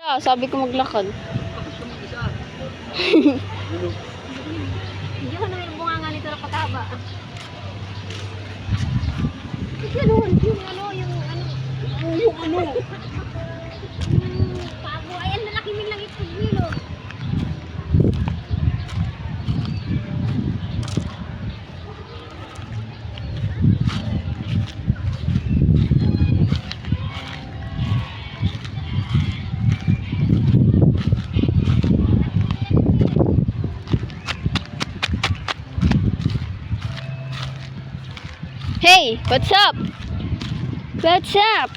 Sabi ko maglakad. Hindi ko naman yung bunganga nito na pataba. Yung pago. Ayan, lalaki min lang ito. Milo. Hey, what's up? What's up?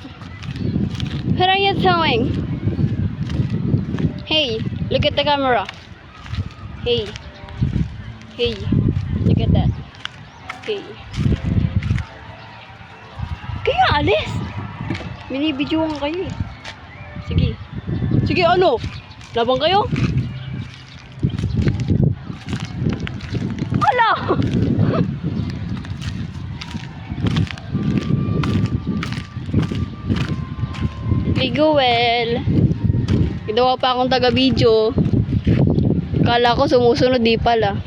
What are you doing? Hey, look at the camera. Hey. Hey, look at that. Hey. Kaya alis. Binibidyoan kayo eh. Sige. Sige, ano? Labang kayo? Hala! Miguel. Ginawa pa akong taga-video. Kala ko sumusunod, di pala.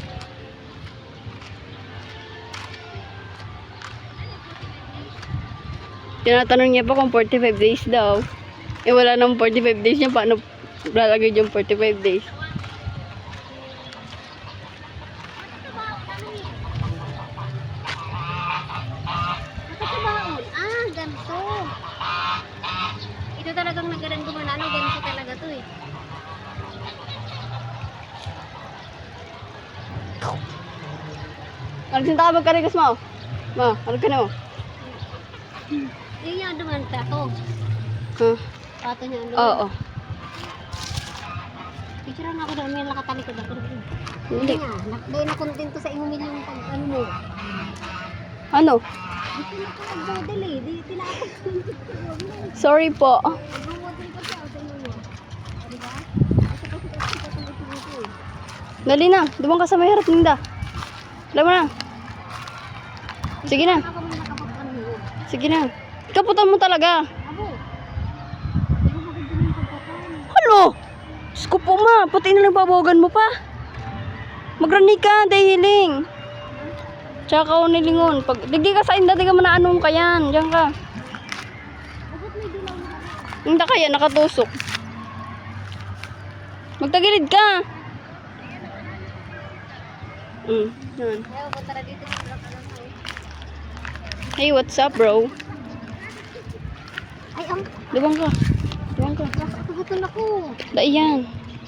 Tinatanong niya pa kung 45 days daw. Eh wala nang 45 days niya. Paano lalagay yung 45 days? Nakatabaon. Ah, ganito. Ito talagang nagaran gumanano. Ganito talaga to eh. Ano sintakabag ka rin mo? Ma, ano ka na mo? Yung yung duman pato. Huh? Pato niya ang Oo. Picture na ako doon. May nakatalikod ako. Hindi. nga. Dahil na-contento sa email yung pag ano mo. Ano? Dito na ko nag-model eh. Di tinapos ko. Sorry po. Nag-model pa siya sa email mo. Diba? Kasi dito eh. Dali na. Dumang ka sa may harap, Linda. Alam mo na. Sige na. Ako muna kapag ano mo. Sige na. Kaputan mo talaga. Abo. Di mo maganda yung pagkatan. Halo! Diyos ko po ma. Pati na nagbabawagan mo pa. Magrani ka. Dahiling. Tsaka ako nilingon. Pag digdi ka sa inda, di ka manaanong ka yan. Diyan ka. Bakit may dilaw na ako? Hindi kaya nakatusok. Magtagilid ka. Yan. Ayaw ko tara dito. Hey, what's up, bro? Ay, ang Dumang ka. Dumang ka. nakakahutol ako. Daiyan.